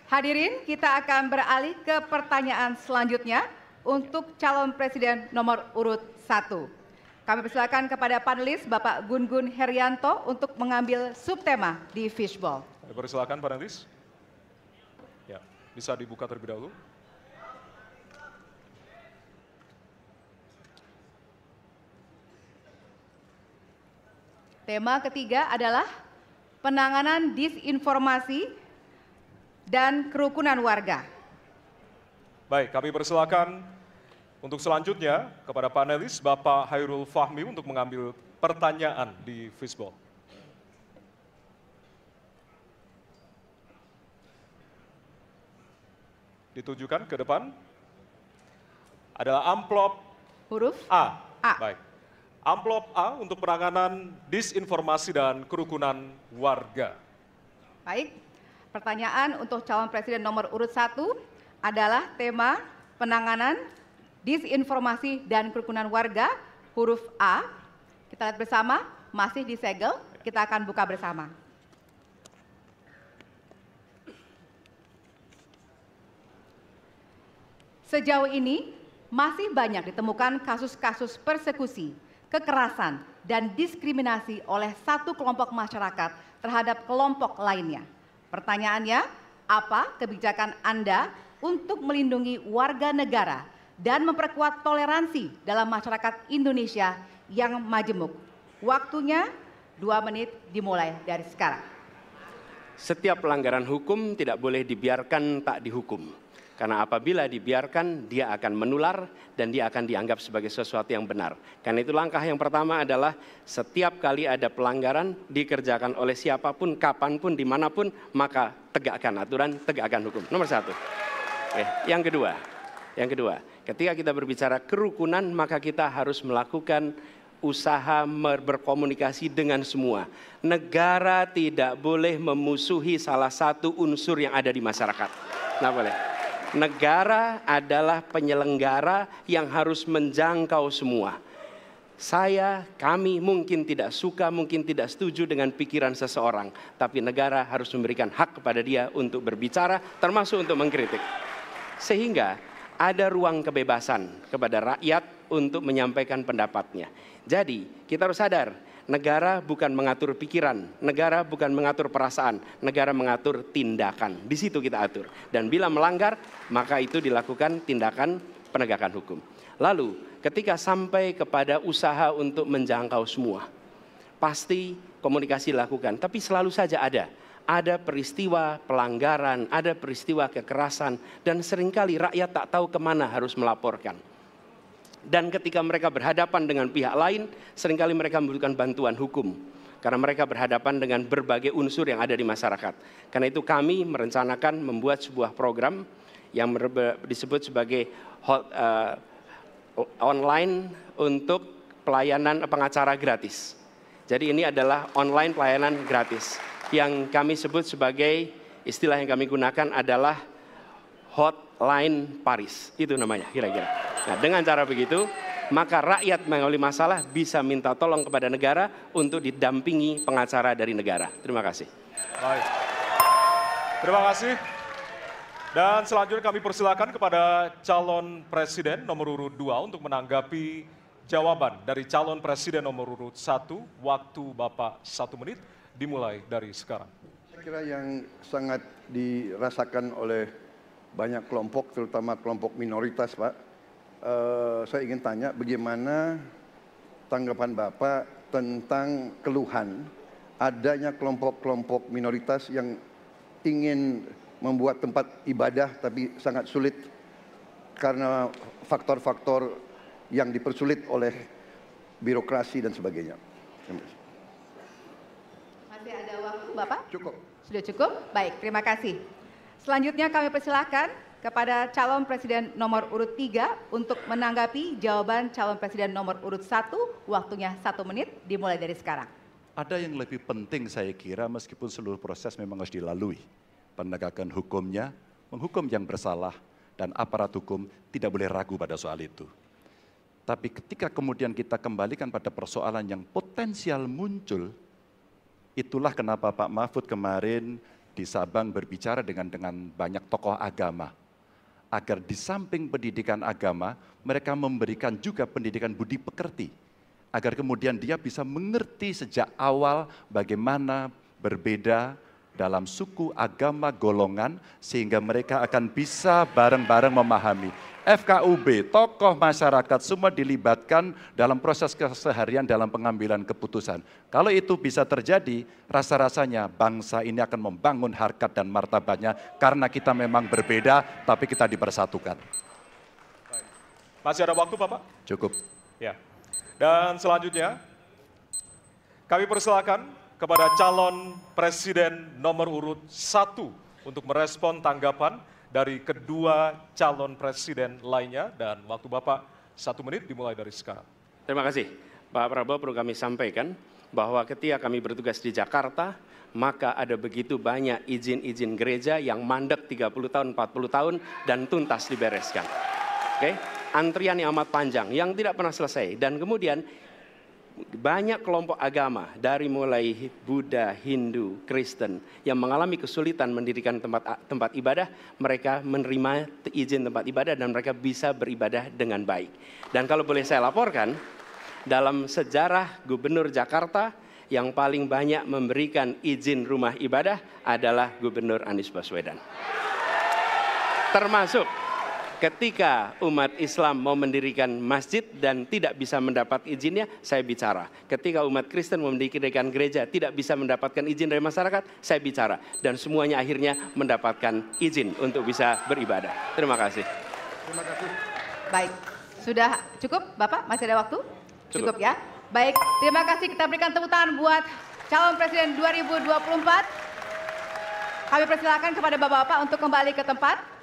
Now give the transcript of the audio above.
Hadirin, kita akan beralih ke pertanyaan selanjutnya untuk calon presiden nomor urut 1. Kami persilakan kepada panelis Bapak Gun-Gun Herianto untuk mengambil subtema di fishball. Persilakan panelis. Ya, bisa dibuka terlebih dahulu. Tema ketiga adalah penanganan disinformasi dan kerukunan warga. Baik, kami persilakan untuk selanjutnya kepada panelis Bapak Hairul Fahmi untuk mengambil pertanyaan di fishball. Ditujukan ke depan. Adalah amplop Huruf A. A. Baik. Amplop A untuk penanganan disinformasi dan kerukunan warga. Baik, pertanyaan untuk calon presiden nomor urut 1 adalah tema penanganan disinformasi dan kerukunan warga, huruf A. Kita lihat bersama, masih disegel, kita akan buka bersama. Sejauh ini, masih banyak ditemukan kasus-kasus persekusi, kekerasan, dan diskriminasi oleh satu kelompok masyarakat terhadap kelompok lainnya. Pertanyaannya, apa kebijakan Anda untuk melindungi warga negara dan memperkuat toleransi dalam masyarakat Indonesia yang majemuk? Waktunya 2 menit dimulai dari sekarang. Setiap pelanggaran hukum tidak boleh dibiarkan tak dihukum. Karena apabila dibiarkan, dia akan menular dan dia akan dianggap sebagai sesuatu yang benar. Karena itu langkah yang pertama adalah setiap kali ada pelanggaran dikerjakan oleh siapapun, kapanpun, dimanapun, maka tegakkan aturan, tegakkan hukum. Nomor 1. Yang kedua, ketika kita berbicara kerukunan, maka kita harus melakukan usaha berkomunikasi dengan semua. Negara tidak boleh memusuhi salah satu unsur yang ada di masyarakat. Nggak boleh. Negara adalah penyelenggara yang harus menjangkau semua. Kami mungkin tidak suka, mungkin tidak setuju dengan pikiran seseorang. Tapi negara harus memberikan hak kepada dia untuk berbicara, termasuk untuk mengkritik. Sehingga ada ruang kebebasan kepada rakyat untuk menyampaikan pendapatnya. Jadi kita harus sadar, negara bukan mengatur pikiran, negara bukan mengatur perasaan, negara mengatur tindakan. Di situ kita atur. Dan bila melanggar, maka itu dilakukan tindakan penegakan hukum. Lalu ketika sampai kepada usaha untuk menjangkau semua, pasti komunikasi dilakukan. Tapi selalu saja ada peristiwa pelanggaran, ada peristiwa kekerasan, dan seringkali rakyat tak tahu kemana harus melaporkan. Dan ketika mereka berhadapan dengan pihak lain, seringkali mereka membutuhkan bantuan hukum. Karena mereka berhadapan dengan berbagai unsur yang ada di masyarakat. Karena itu kami merencanakan membuat sebuah program yang disebut sebagai online untuk pelayanan pengacara gratis. Jadi ini adalah online pelayanan gratis. Yang kami sebut sebagai, istilah yang kami gunakan adalah Hotline Paris. Itu namanya kira-kira. Nah, dengan cara begitu, maka rakyat mengalami masalah bisa minta tolong kepada negara untuk didampingi pengacara dari negara. Terima kasih. Baik. Terima kasih. Dan selanjutnya kami persilakan kepada calon presiden nomor urut 2 untuk menanggapi jawaban dari calon presiden nomor urut 1. Waktu Bapak 1 menit dimulai dari sekarang. Saya kira yang sangat dirasakan oleh banyak kelompok, terutama kelompok minoritas, Pak. Saya ingin tanya bagaimana tanggapan Bapak tentang keluhan adanya kelompok-kelompok minoritas yang ingin membuat tempat ibadah tapi sangat sulit karena faktor-faktor yang dipersulit oleh birokrasi dan sebagainya. Masih ada waktu, Bapak? Cukup. Sudah cukup? Baik, terima kasih. Selanjutnya kami persilahkan kepada calon presiden nomor urut 3 untuk menanggapi jawaban calon presiden nomor urut 1. Waktunya 1 menit dimulai dari sekarang. Ada yang lebih penting saya kira meskipun seluruh proses memang harus dilalui. Penegakan hukumnya, menghukum yang bersalah, dan aparat hukum tidak boleh ragu pada soal itu. Tapi ketika kemudian kita kembalikan pada persoalan yang potensial muncul, itulah kenapa Pak Mahfud kemarin di Sabang berbicara dengan banyak tokoh agama, agar di samping pendidikan agama, mereka memberikan juga pendidikan budi pekerti, agar kemudian dia bisa mengerti sejak awal bagaimana berbeda dalam suku, agama, golongan, sehingga mereka akan bisa bareng-bareng memahami. FKUB, tokoh masyarakat semua dilibatkan dalam proses keseharian dalam pengambilan keputusan. Kalau itu bisa terjadi, rasa-rasanya bangsa ini akan membangun harkat dan martabatnya karena kita memang berbeda, tapi kita dipersatukan. Masih ada waktu, Bapak? Cukup. Ya. Dan selanjutnya, kami persilakan kepada calon presiden nomor urut 1 untuk merespon tanggapan dari kedua calon presiden lainnya, dan waktu Bapak 1 menit dimulai dari sekarang. Terima kasih. Pak Prabowo, perlu kami sampaikan bahwa ketika kami bertugas di Jakarta, maka ada begitu banyak izin-izin gereja yang mandek 30 tahun, 40 tahun, dan tuntas dibereskan. Oke? Antrian yang amat panjang, yang tidak pernah selesai. Dan kemudian banyak kelompok agama dari mulai Buddha, Hindu, Kristen yang mengalami kesulitan mendirikan tempat ibadah, mereka menerima izin tempat ibadah dan mereka bisa beribadah dengan baik. Dan kalau boleh saya laporkan, dalam sejarah Gubernur Jakarta yang paling banyak memberikan izin rumah ibadah adalah Gubernur Anies Baswedan. Termasuk ketika umat Islam mau mendirikan masjid dan tidak bisa mendapat izinnya, saya bicara. Ketika umat Kristen mau mendirikan gereja tidak bisa mendapatkan izin dari masyarakat, saya bicara. Dan semuanya akhirnya mendapatkan izin untuk bisa beribadah. Terima kasih. Terima kasih. Baik, sudah cukup Bapak? Masih ada waktu? Cukup Ya. Baik, terima kasih, kita berikan tepuk tangan buat calon presiden 2024. Kami persilakan kepada Bapak-Bapak untuk kembali ke tempat.